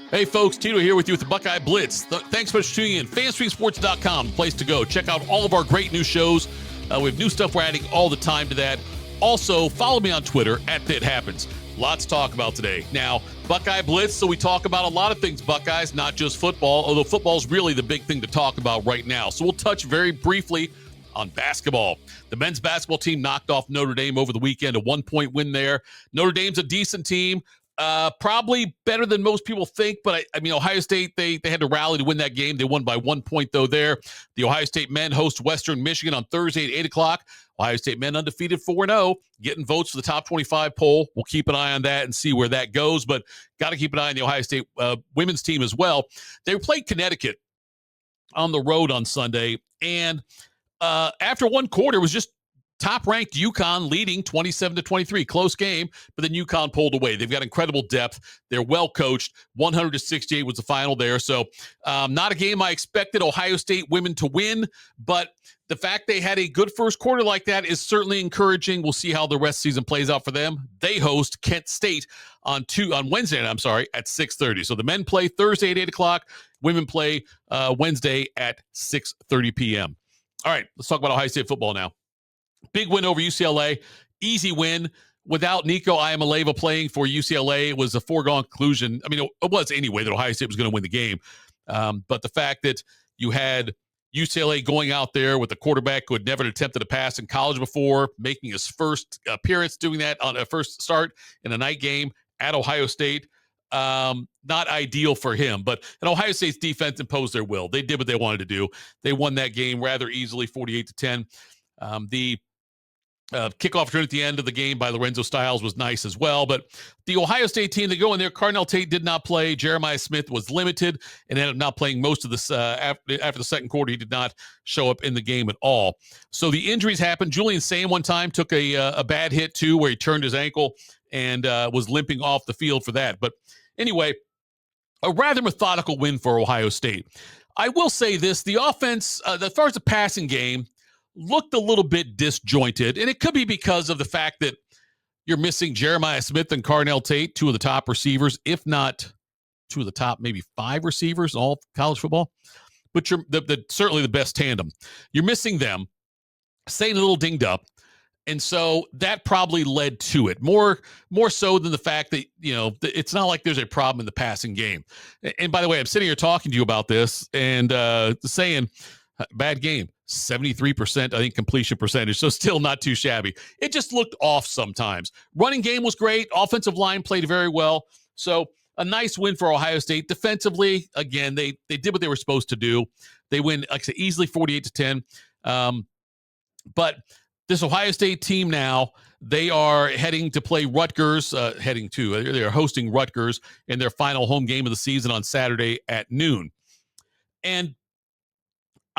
Hey folks, Tito here with you with the Buckeye Blitz. Thanks so much for tuning in. FanStreamSports.com, the place to go. Check out all of our great new shows. We have new stuff we're adding all the time to that. Also, follow me on Twitter @ThatHappens. Lots to talk about today. Now, Buckeye Blitz, so we talk about a lot of things Buckeyes, not just football, although football is really the big thing to talk about right now. So we'll touch very briefly on basketball. The men's basketball team knocked off Notre Dame over the weekend, a 1-point win there. Notre Dame's a decent team. Probably better than most people think, but I mean, Ohio State, they had to rally to win that game. They won by 1 point, though, there. The Ohio State men host Western Michigan on Thursday at 8 o'clock. Ohio State men undefeated 4-0, getting votes for the top 25 poll. We'll keep an eye on that and see where that goes, but got to keep an eye on the Ohio State women's team as well. They played Connecticut on the road on Sunday, and after one quarter, it was just top-ranked UConn leading 27-23. Close game, but then UConn pulled away. They've got incredible depth. They're well-coached. 100-68 was the final there. So not a game I expected Ohio State women to win, but the fact they had a good first quarter like that is certainly encouraging. We'll see how the rest of the season plays out for them. They host Kent State on Wednesday at 6:30. So the men play Thursday at 8 o'clock. Women play Wednesday at 6:30 p.m. All right, let's talk about Ohio State football now. Big win over UCLA. Easy win. Without Nico Iamaleava playing for UCLA, it was a foregone conclusion. I mean, it was anyway that Ohio State was going to win the game. But the fact that you had UCLA going out there with a quarterback who had never attempted a pass in college before, making his first appearance, doing that on a first start in a night game at Ohio State, not ideal for him. But and Ohio State's defense imposed their will. They did what they wanted to do. They won that game rather easily, 48-10. The kickoff return at the end of the game by Lorenzo Styles was nice as well. But the Ohio State team, they go in there. Carnell Tate did not play. Jeremiah Smith was limited and ended up not playing most of this. After the second quarter, he did not show up in the game at all. So the injuries happened. Julian Sayin one time took a bad hit, too, where he turned his ankle and was limping off the field for that. But anyway, a rather methodical win for Ohio State. I will say this. The offense, as far as the passing game, looked a little bit disjointed, and it could be because of the fact that you're missing Jeremiah Smith and Carnell Tate, two of the top receivers, if not two of the top maybe 5 receivers in all of college football, but you're certainly the best tandem. You're missing them, staying a little dinged up, and so that probably led to it, more so than the fact that, it's not like there's a problem in the passing game. And by the way, I'm sitting here talking to you about this and saying, bad game. 73%, I think, completion percentage, so still not too shabby. It just looked off sometimes. Running game was great. Offensive line played very well. So a nice win for Ohio State. Defensively, again, they did what they were supposed to do. They win, like I said, easily 48-10. But this Ohio State team now, they are heading to play Rutgers, they are hosting Rutgers in their final home game of the season on Saturday at noon. And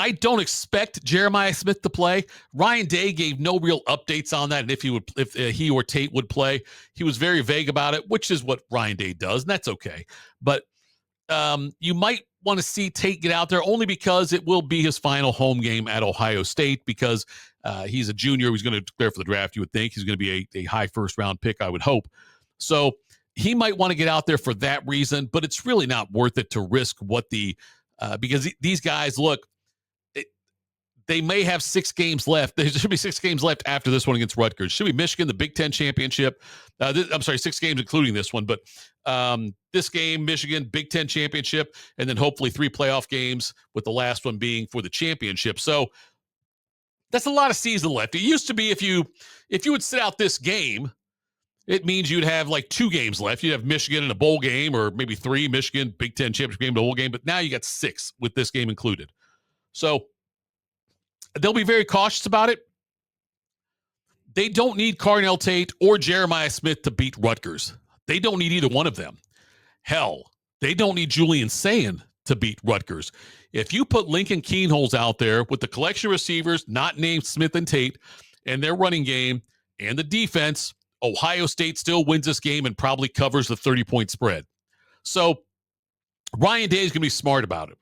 I don't expect Jeremiah Smith to play. Ryan Day gave no real updates on that, and if he or Tate would play. He was very vague about it, which is what Ryan Day does, and that's okay. But you might want to see Tate get out there only because it will be his final home game at Ohio State because he's a junior. He's going to declare for the draft, you would think. He's going to be a high first-round pick, I would hope. So he might want to get out there for that reason, but it's really not worth it to risk because these guys, look, they may have 6 games left. There should be 6 games left after this one against Rutgers. Should be Michigan, the Big Ten championship. 6 games including this one. But this game, Michigan, Big Ten championship, and then hopefully 3 playoff games with the last one being for the championship. So that's a lot of season left. It used to be if you would sit out this game, it means you'd have like 2 games left. You'd have Michigan in a bowl game or maybe 3, Michigan, Big Ten championship game, bowl game. But now you got 6 with this game included. So they'll be very cautious about it. They don't need Carnell Tate or Jeremiah Smith to beat Rutgers. They don't need either one of them. Hell, they don't need Julian Sayin to beat Rutgers. If you put Lincoln Keenholz out there with the collection of receivers not named Smith and Tate and their running game and the defense, Ohio State still wins this game and probably covers the 30-point spread. So Ryan Day is going to be smart about it.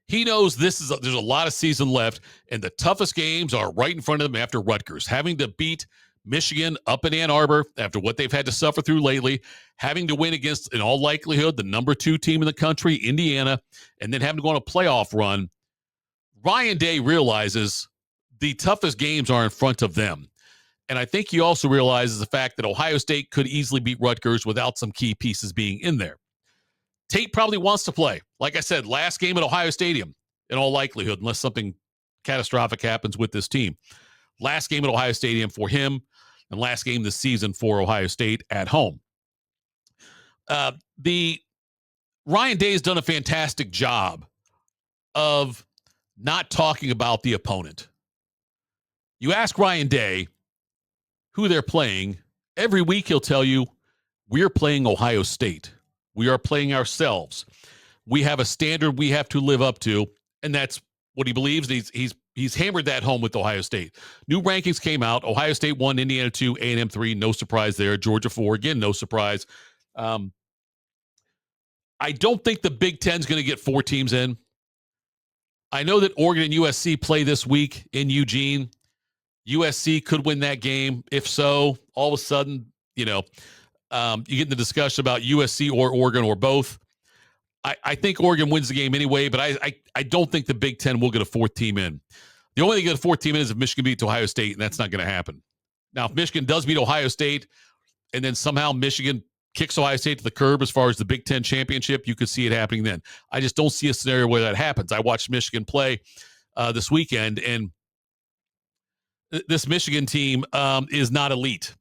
He knows there's a lot of season left, and the toughest games are right in front of them after Rutgers. Having to beat Michigan up in Ann Arbor after what they've had to suffer through lately, having to win against, in all likelihood, the number 2 team in the country, Indiana, and then having to go on a playoff run. Ryan Day realizes the toughest games are in front of them. And I think he also realizes the fact that Ohio State could easily beat Rutgers without some key pieces being in there. Tate probably wants to play. Like I said, last game at Ohio Stadium, in all likelihood, unless something catastrophic happens with this team. Last game at Ohio Stadium for him, and last game this season for Ohio State at home. The Ryan Day has done a fantastic job of not talking about the opponent. You ask Ryan Day who they're playing, every week he'll tell you, we're playing Ohio State. We are playing ourselves. We have a standard we have to live up to, and that's what he believes. He's hammered that home with Ohio State. New rankings came out. Ohio State 1, Indiana 2, A&M 3. No surprise there. Georgia 4, again, no surprise. I don't think the Big Ten is going to get 4 teams in. I know that Oregon and USC play this week in Eugene. USC could win that game. If so, all of a sudden, you get in the discussion about USC or Oregon or both. I think Oregon wins the game anyway, but I don't think the Big Ten will get a 4th team in. The only thing to get a 4th team in is if Michigan beats Ohio State, and that's not going to happen. Now, if Michigan does beat Ohio State, and then somehow Michigan kicks Ohio State to the curb as far as the Big Ten championship, you could see it happening then. I just don't see a scenario where that happens. I watched Michigan play this weekend, and this Michigan team is not elite.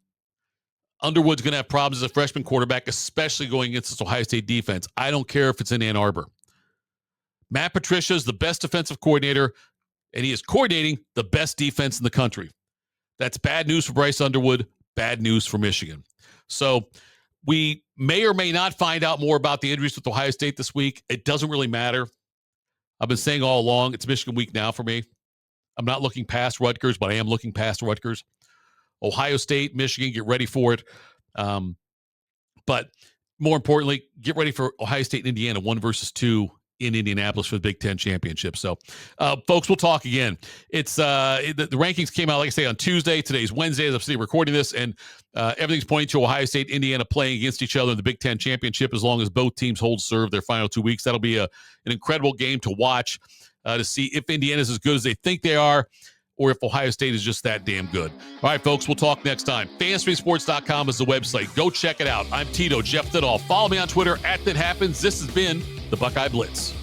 Underwood's going to have problems as a freshman quarterback, especially going against this Ohio State defense. I don't care if it's in Ann Arbor. Matt Patricia is the best defensive coordinator, and he is coordinating the best defense in the country. That's bad news for Bryce Underwood, bad news for Michigan. So we may or may not find out more about the injuries with Ohio State this week. It doesn't really matter. I've been saying all along, it's Michigan week now for me. I'm not looking past Rutgers, but I am looking past Rutgers. Ohio State, Michigan, get ready for it. But more importantly, get ready for Ohio State and Indiana, 1 versus 2 in Indianapolis for the Big Ten Championship. So, folks, we'll talk again. It's the rankings came out, like I say, on Tuesday. Today's Wednesday as I'm sitting recording this, and everything's pointing to Ohio State, Indiana playing against each other in the Big Ten Championship as long as both teams hold serve their final 2 weeks. That'll be an incredible game to watch to see if Indiana's as good as they think they are, or if Ohio State is just that damn good. All right, folks, we'll talk next time. FanStreamSports.com is the website. Go check it out. I'm Tito, Jeff Thitoff. Follow me on Twitter @ThatHappens. This has been the Buckeye Blitz.